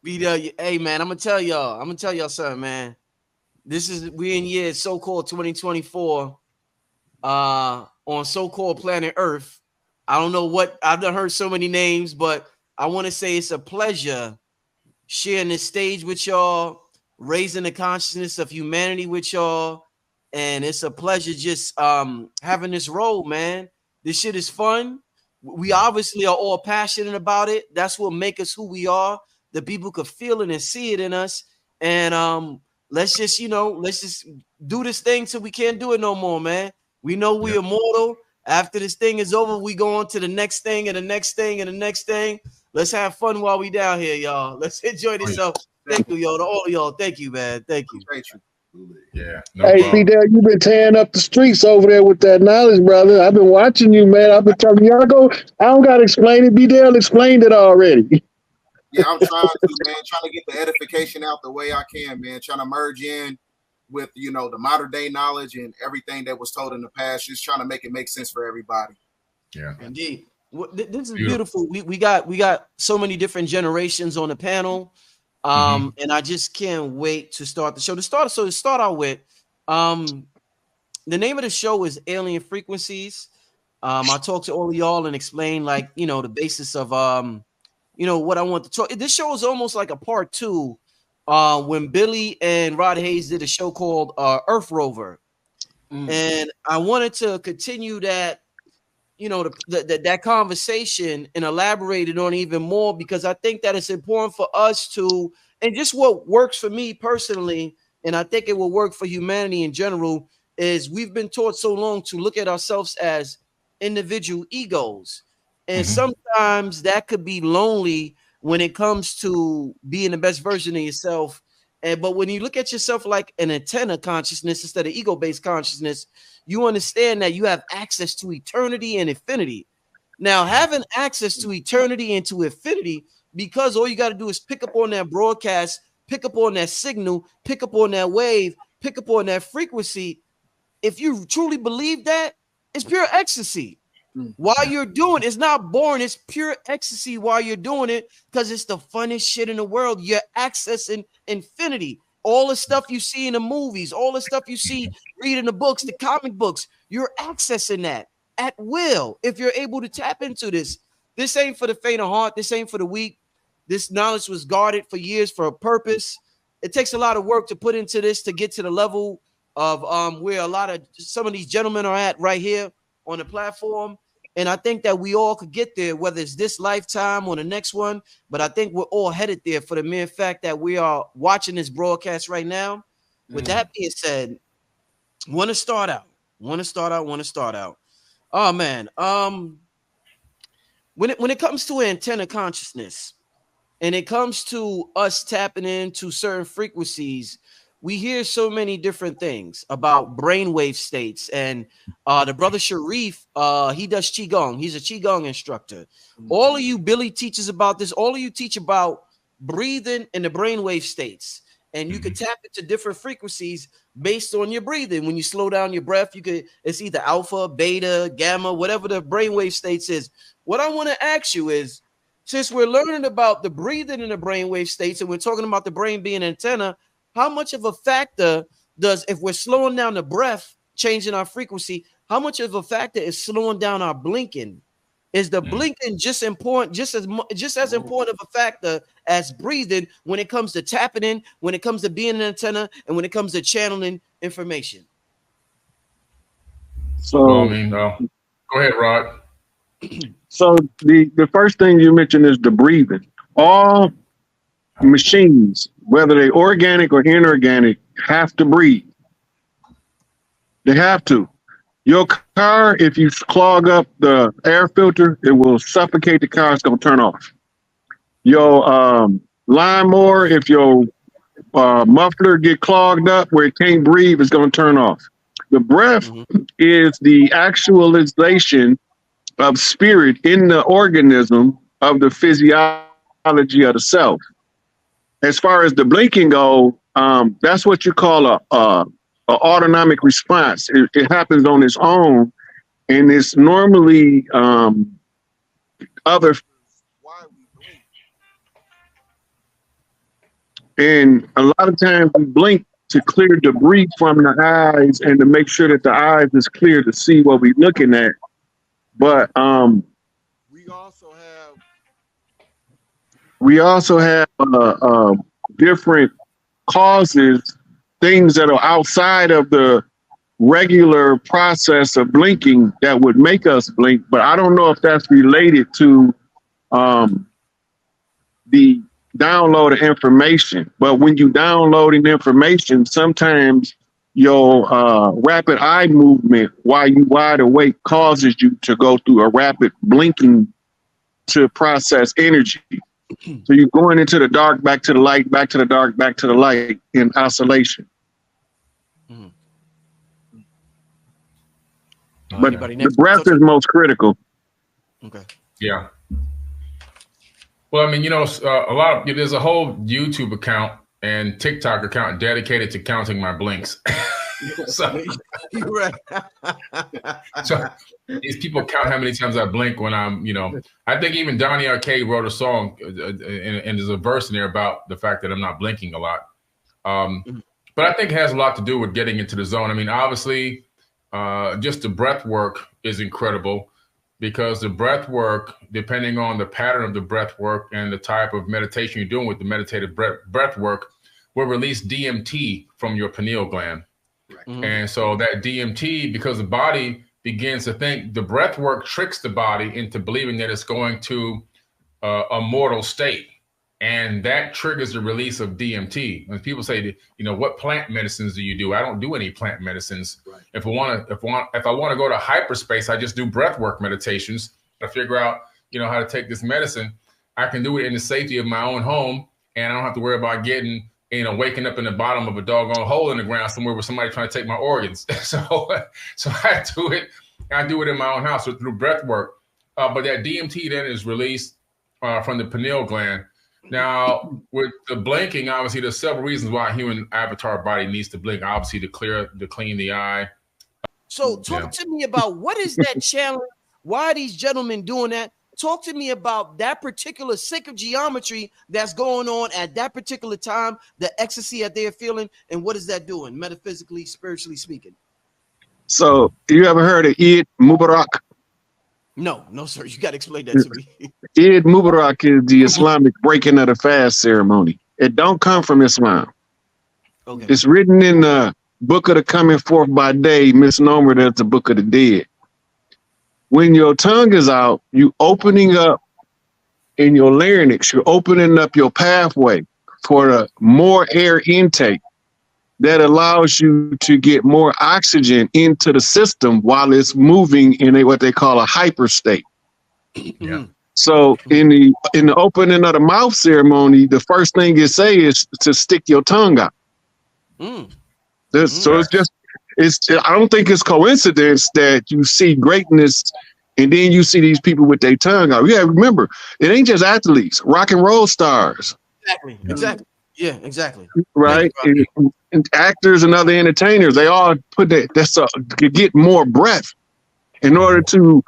Hey man, I'm gonna tell y'all something, man. We in year so-called 2024 on so-called planet Earth. I don't know what I've done heard so many names, but I want to say it's a pleasure sharing this stage with y'all, raising the consciousness of humanity with y'all, and it's a pleasure just having this role, man. This shit is fun. We obviously are all passionate about it. That's what make us who we are. The people could feel it and see it in us. And let's just, let's just do this thing till we can't do it no more, man. We know we immortal. After this thing is over, we go on to the next thing and the next thing and the next thing. Let's have fun while we down here, y'all. Let's enjoy this. Thank you, y'all. To all of y'all. Thank you, man. Thank you. Yeah. No hey, Fidel, you've been tearing up the streets over there with that knowledge, brother. I've been watching you, man. I've been telling y'all I don't gotta explain it. Fidel explained it already. Yeah, I'm trying to get the edification out the way I can, man. Trying to merge in with the modern day knowledge and everything that was told in the past. Just trying to make it make sense for everybody. Yeah, indeed. This is beautiful. We got so many different generations on the panel. And I just can't wait to start the show. To start out with, the name of the show is Alien Frequencies. I talked to all of y'all and explained the basis of what I want to talk. This show is almost like a part 2 when Billy and Rod Hayes did a show called Earth Rover. And I wanted to continue that that conversation and elaborated on even more, because I think that it's important for us to, and just what works for me personally, and I think it will work for humanity in general, is we've been taught so long to look at ourselves as individual egos. And sometimes that could be lonely when it comes to being the best version of yourself. But when you look at yourself like an antenna consciousness instead of ego-based consciousness, you understand that you have access to eternity and infinity. Now, having access to eternity and to infinity, because all you got to do is pick up on that broadcast, pick up on that signal, pick up on that wave, pick up on that frequency. If you truly believe that, it's pure ecstasy. While you're doing it, it's not boring, it's pure ecstasy while you're doing it, because it's the funnest shit in the world. You're accessing infinity. All the stuff you see in the movies, all the stuff you see reading the books, the comic books, you're accessing that at will if you're able to tap into this. This ain't for the faint of heart. This ain't for the weak. This knowledge was guarded for years for a purpose. It takes a lot of work to put into this to get to the level of where some of these gentlemen are at right here on the platform. And I think that we all could get there, whether it's this lifetime or the next one. But I think we're all headed there for the mere fact that we are watching this broadcast right now. With that being said, want to start out. Oh, man. When it comes to antenna consciousness and it comes to us tapping into certain frequencies, we hear so many different things about brainwave states. And the brother Sharif, he does Qigong. He's a Qigong instructor. All of you, Billy teaches about this. All of you teach about breathing in the brainwave states. And you can tap into different frequencies based on your breathing. When you slow down your breath, it's either alpha, beta, gamma, whatever the brainwave states is. What I want to ask you is, since we're learning about the breathing in the brainwave states and we're talking about the brain being an antenna, how much of a factor does, if we're slowing down the breath, changing our frequency, how much of a factor is slowing down our blinking? Is the blinking just important, just as important of a factor as breathing when it comes to tapping in, when it comes to being an antenna, and when it comes to channeling information? So, go ahead, Rod. So the first thing you mentioned is the breathing. All machines, whether they're organic or inorganic, have to breathe. They have to. Your car, if you clog up the air filter, it will suffocate the car. It's going to turn off. Your lawnmower, if your muffler get clogged up where it can't breathe, it's going to turn off. The breath is the actualization of spirit in the organism of the physiology of the self. As far as the blinking go, that's what you call a autonomic response. It happens on its own, and it's normally other. Why we blink? And a lot of times we blink to clear debris from the eyes and to make sure that the eyes is clear to see what we're looking at. But we also have different causes, things that are outside of the regular process of blinking that would make us blink. But I don't know if that's related to the download of information. But when you downloading information, sometimes your rapid eye movement while you wide awake causes you to go through a rapid blinking to process energy. So you're going into the dark, back to the light, back to the dark, back to the light in oscillation. But the breath is most critical. Okay. Yeah. Well, I mean, you know, there's a whole YouTube account and TikTok account dedicated to counting my blinks. So these people count how many times I blink when I'm, you know, I think even Donnie Arcade wrote a song and there's a verse in there about the fact that I'm not blinking a lot. But I think it has a lot to do with getting into the zone. I mean, obviously, just the breath work is incredible because the breath work, depending on the pattern of the breath work and the type of meditation you're doing with the meditative breath work, will release DMT from your pineal gland. And so that DMT, because the body begins to think, the breath work tricks the body into believing that it's going to a mortal state. And that triggers the release of DMT. When people say, you know, what plant medicines do you do? I don't do any plant medicines. Right. If I want to go to hyperspace, I just do breath work meditations. I figure out, you know, how to take this medicine. I can do it in the safety of my own home, and I don't have to worry about getting, you know, waking up in the bottom of a doggone hole in the ground somewhere with somebody trying to take my organs. So I do it in my own house through breath work. But that DMT then is released from the pineal gland. Now, with the blinking, obviously, there's several reasons why a human avatar body needs to blink. Obviously, to clean the eye. So talk to me about what is that challenge? Why are these gentlemen doing that? Talk to me about that particular sacred geometry that's going on at that particular time, the ecstasy that they're feeling, and what is that doing, metaphysically, spiritually speaking? So, you ever heard of Eid Mubarak? No, sir. You got to explain that to me. Eid Mubarak is the Islamic breaking of the fast ceremony. It don't come from Islam. Okay. It's written in the Book of the Coming Forth by Day, misnomered as the Book of the Dead. When your tongue is out, you opening up in your larynx, you're opening up your pathway for a more air intake that allows you to get more oxygen into the system while it's moving in what they call a hyper state. Yeah. So in the opening of the mouth ceremony, the first thing you say is to stick your tongue out. So I don't think it's coincidence that you see greatness and then you see these people with their tongue out. Yeah, remember, it ain't just athletes, rock and roll stars. Exactly. Yeah, exactly. Right. And actors and other entertainers, they all put that's to get more breath. In order to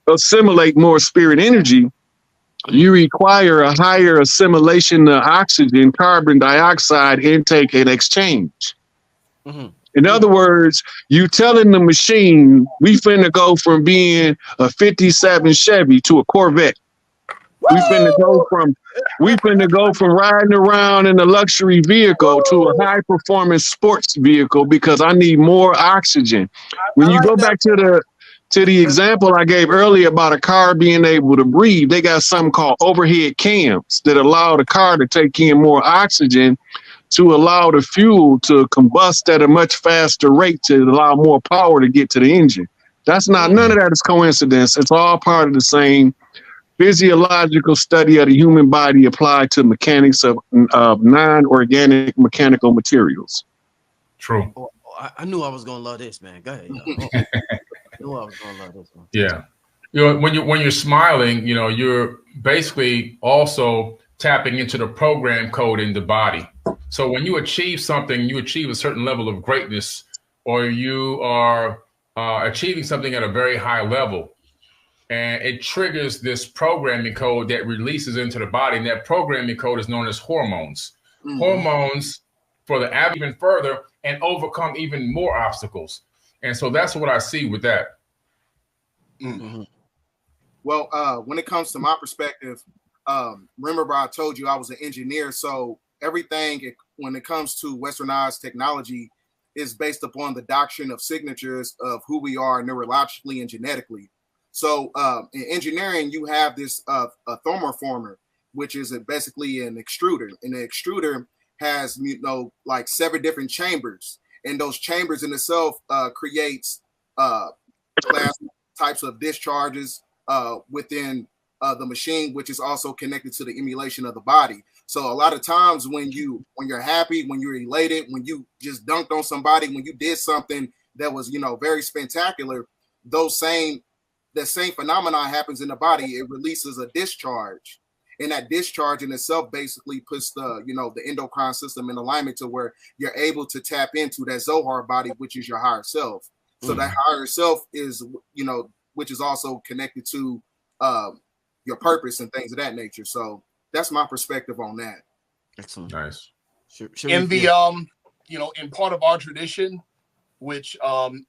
assimilate more spirit energy, you require a higher assimilation of oxygen, carbon dioxide intake and exchange. In other words, you telling the machine, we finna go from being a 57 Chevy to a Corvette. We finna go from riding around in a luxury vehicle to a high performance sports vehicle because I need more oxygen. When you go back to the example I gave earlier about a car being able to breathe, they got something called overhead cams that allow the car to take in more oxygen to allow the fuel to combust at a much faster rate to allow more power to get to the engine. None of that is coincidence. It's all part of the same physiological study of the human body applied to mechanics of non-organic mechanical materials. True. Oh, I knew I was gonna love this, man. Go ahead. I knew I was gonna love this one. Yeah. You know, when you're smiling, you know, you're basically also tapping into the program code in the body. So when you achieve something, you achieve a certain level of greatness, or you are achieving something at a very high level. And it triggers this programming code that releases into the body. And that programming code is known as hormones. hormones for the ab even further and overcome even more obstacles. And so that's what I see with that. Well, when it comes to my perspective, remember I told you I was an engineer, so everything when it comes to westernized technology is based upon the doctrine of signatures of who we are neurologically and genetically. So in engineering, you have this a thermoformer, which is basically an extruder, and the extruder has like 7 different chambers, and those chambers in itself creates class types of discharges within the machine, which is also connected to the emulation of the body. So a lot of times when you're happy, when you're elated, when you just dunked on somebody, when you did something that was very spectacular, that same phenomenon happens in the body. It releases a discharge, and that discharge in itself basically puts the endocrine system in alignment to where you're able to tap into that Zohar body, which is your higher self. So that higher self is which is also connected to your purpose and things of that nature. So that's my perspective on that. Excellent. Nice. In the in part of our tradition, which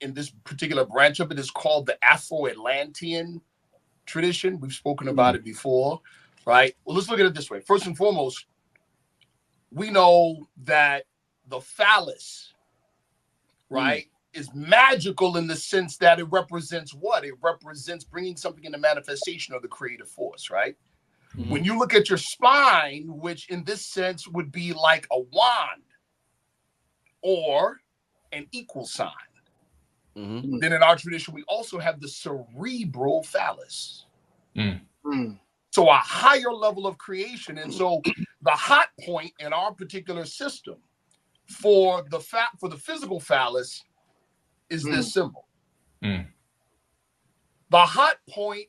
in this particular branch of it is called the Afro-Atlantean tradition. We've spoken about it before, right? Well, let's look at it this way. First and foremost, we know that the phallus, right, is magical in the sense that it represents what? It represents bringing something into manifestation of the creative force, right? When you look at your spine, which in this sense would be like a wand or an equal sign. Then in our tradition, we also have the cerebral phallus. So a higher level of creation. And so the hot point in our particular system for the physical phallus is this symbol. The hot point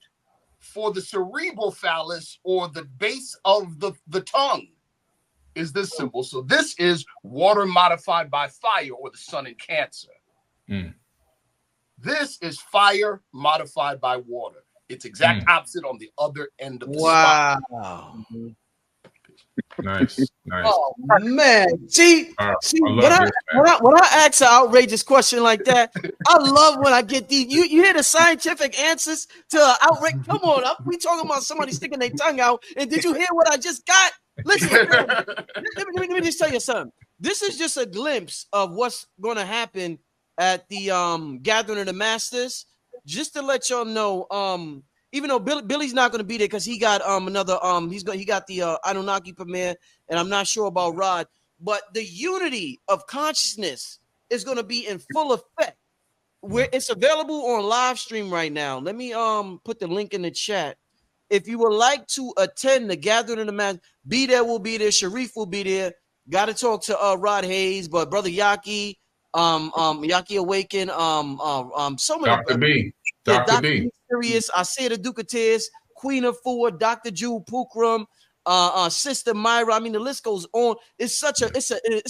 for the cerebral phallus, or the base of the tongue, is this symbol. So this is water modified by fire, or the sun in Cancer. This is fire modified by water. It's exact opposite on the other end of the spine. Nice. Oh man, see, when I ask an outrageous question like that, I love when I get these. You hear the scientific answers to an outrage. Come on, we talking about somebody sticking their tongue out. And did you hear what I just got? Listen, let me just tell you something. This is just a glimpse of what's going to happen at the Gathering of the Masters. Just to let y'all know, even though Billy's not going to be there because he got another he got the Anunnaki premiere, and I'm not sure about Rod, but the unity of consciousness is going to be in full effect. Where it's available on live stream right now. Let me put the link in the chat. If you would like to attend the Gathering of the Masters, be there. Will be there. Sharif will be there. Got to talk to Rod Hayes, but brother Yaki, Yaki Awaken, so many. Dr. B. Dr. B. Serious. I say the Duke of Tears, Queen of Four, Dr. Jewel Pukram, Sister Myra. I mean, the list goes on. It's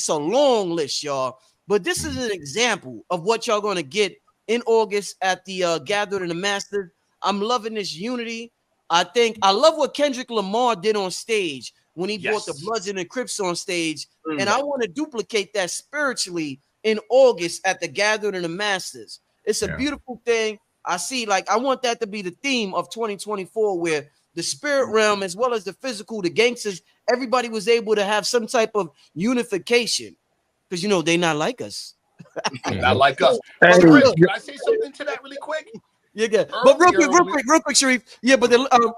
a long list, y'all. But this is an example of what y'all gonna get in August at the Gathering of the Masters. I'm loving this unity. I love what Kendrick Lamar did on stage when he brought the Bloods and the Crips on stage, and I want to duplicate that spiritually in August at the Gathering of the Masters. It's a beautiful thing. I see, I want that to be the theme of 2024, where the spirit realm as well as the physical, the gangsters, everybody was able to have some type of unification, because they not like us. Not like us. Brother Rich, can I say something to that really quick? Yeah, good. But real quick, Sharif. Yeah, but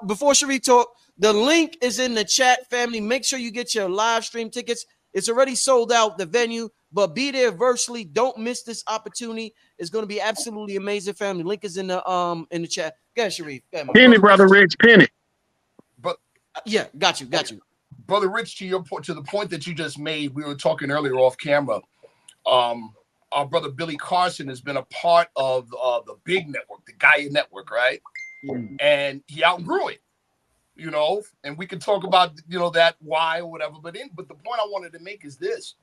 before Sharif talk, the link is in the chat, family. Make sure you get your live stream tickets. It's already sold out, the venue, but be there virtually. Don't miss this opportunity. It's going to be absolutely amazing, family. Link is in the chat. Go ahead, Sharif. Go ahead, Penny, brother Rich, Penny. But yeah, got you. Brother Rich, to the point that you just made, we were talking earlier off camera. Our brother Billy Carson has been a part of the big network, the Gaia network, right? And he outgrew it, and we can talk about, that why or whatever. But the point I wanted to make is this: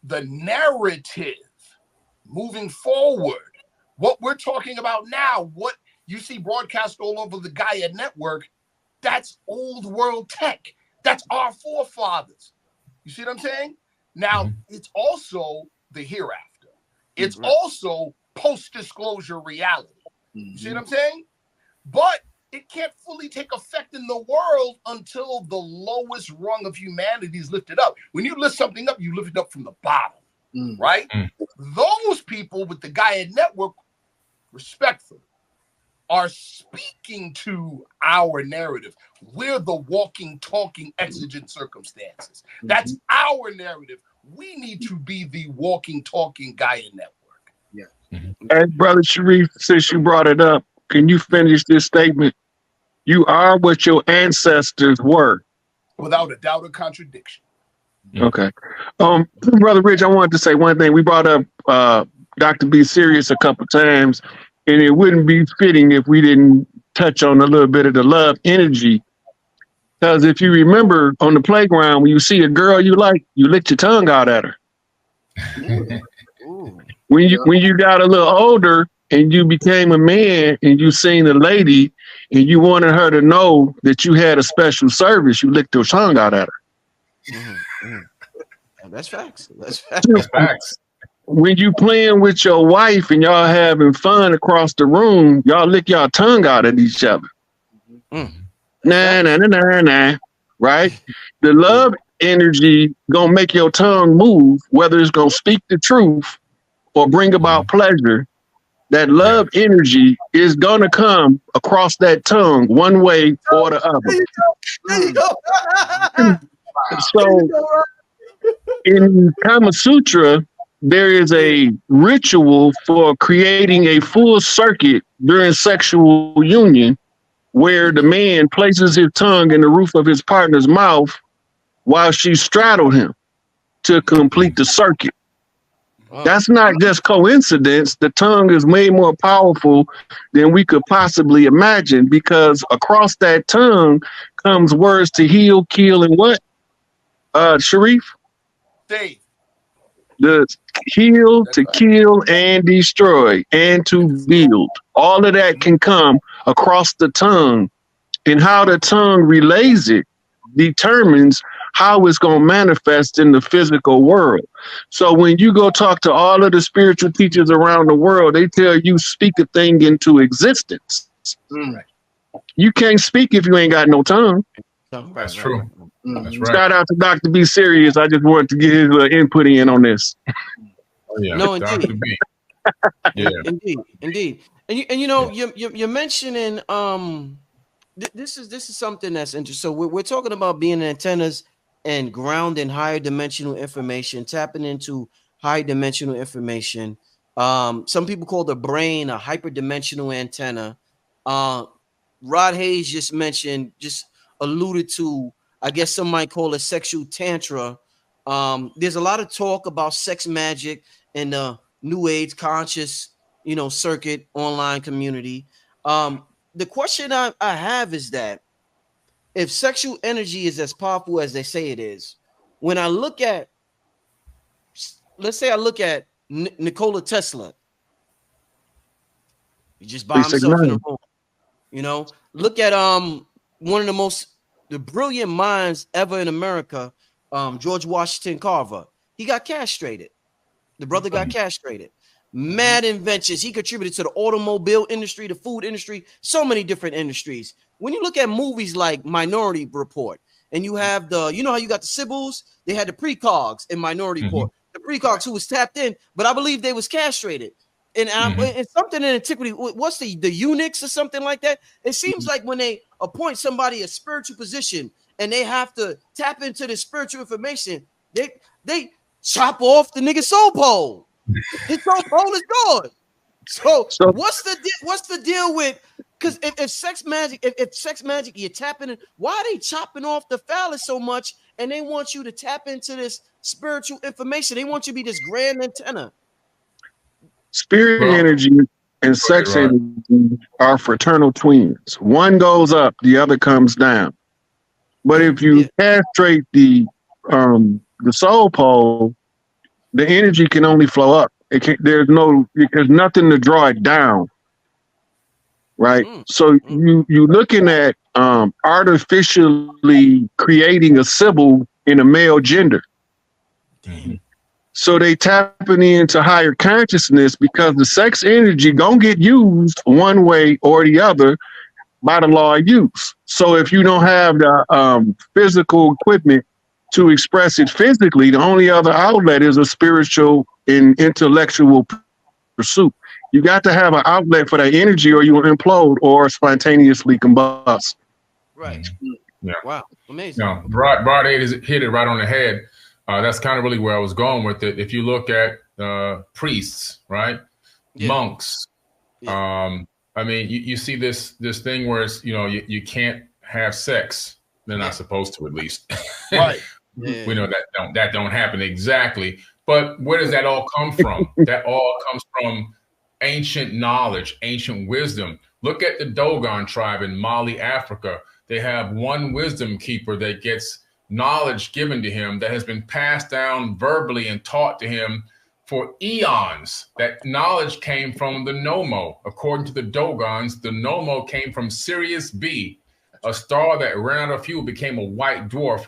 the narrative moving forward, what we're talking about now, what you see broadcast all over the Gaia network, that's old world tech. That's our forefathers. You see what I'm saying? Now, it's also the hereafter. It's also post-disclosure reality. You see what I'm saying? But it can't fully take effect in the world until the lowest rung of humanity is lifted up. When you lift something up, you lift it up from the bottom, right? Those people with the Gaia network, respectfully, are speaking to our narrative. We're the walking, talking exigent circumstances. That's our narrative. We need to be the walking, talking Gaia network. Yeah. Hey, Brother Sharif, since you brought it up, can you finish this statement? You are what your ancestors were. Without a doubt or contradiction. Okay. Brother Rich, I wanted to say one thing. We brought up Dr. B Serious a couple times, and it wouldn't be fitting if we didn't touch on a little bit of the love energy. Because if you remember on the playground, when you see a girl you like, you lick your tongue out at her. When you got a little older and you became a man and you seen a lady and you wanted her to know that you had a special service, you licked your tongue out at her. That's facts. That's facts. That's facts. When you playing with your wife and y'all having fun across the room, y'all lick y'all tongue out at each other. Nah, right? The love energy gonna make your tongue move, whether it's gonna speak the truth or bring about pleasure. That love energy is gonna come across that tongue one way or the other. There you go. So in Kama Sutra, there is a ritual for creating a full circuit during sexual union where the man places his tongue in the roof of his partner's mouth while she straddled him to complete the circuit. That's not just coincidence. The tongue is way more powerful than we could possibly imagine, because across that tongue comes words to heal, kill, and what? Sharif? Save. The heal, to kill, and destroy, and to build. All of that can come across the tongue, and how the tongue relays it determines how it's going to manifest in the physical world. So when you go talk to all of the spiritual teachers around the world, they tell you speak a thing into existence. You can't speak if you ain't got no tongue. That's true. That's right. Shout out to Dr. B Serious. I just wanted to get his input in on this. Oh, yeah. No, Dr. indeed. B. Yeah. Indeed. And you know, you're mentioning this is something that's interesting. So we're talking about being antennas and grounding higher dimensional information, tapping into higher dimensional information. Some people call the brain a hyperdimensional antenna. Rod Hayes just alluded to, I guess some might call it sexual tantra. There's a lot of talk about sex magic in the new age conscious, circuit online community. The question I have is that if sexual energy is as powerful as they say it is, when I look at, let's say I look at Nikola Tesla, he just by himself in a room, look at one of the brilliant minds ever in America, George Washington Carver. He got castrated. The brother got castrated. Mad inventions. He contributed to the automobile industry, the food industry, so many different industries. When you look at movies like Minority Report, and you have how you got the Sybil's, they had the precogs in Minority Report, the precogs who was tapped in, but I believe they was castrated. And it's something in antiquity. What's the eunuchs or something like that? It seems like when they appoint somebody a spiritual position and they have to tap into the spiritual information, they chop off the nigga soul pole. His soul pole is gone. So what's the deal with? Because if sex magic, you're tapping in. Why are they chopping off the phallus so much? And they want you to tap into this spiritual information. They want you to be this grand antenna. Spirit energy and sex energy are fraternal twins. One goes up, the other comes down. But if you castrate the soul pole, the energy can only flow up. There's nothing to draw it down, right? So you looking at artificially creating a Sybil in a male gender. So they tapping into higher consciousness because the sex energy gonna get used one way or the other by the law of use. So if you don't have the physical equipment to express it physically, the only other outlet is a spiritual and intellectual pursuit. You got to have an outlet for that energy or you will implode or spontaneously combust. Right. Yeah. Wow. Amazing. No, Broad hit it right on the head. That's kind of really where I was going with it. If you look at priests, right? Yeah. Monks. Yeah. I mean, you see this thing where it's, you can't have sex. They're not supposed to, at least. Right. We know that don't happen exactly. But where does that all come from? That all comes from ancient knowledge, ancient wisdom. Look at the Dogon tribe in Mali, Africa. They have one wisdom keeper that gets knowledge given to him that has been passed down verbally and taught to him for eons. That knowledge came from the Nomo. According to the Dogons, the Nomo came from Sirius B, a star that ran out of fuel, became a white dwarf,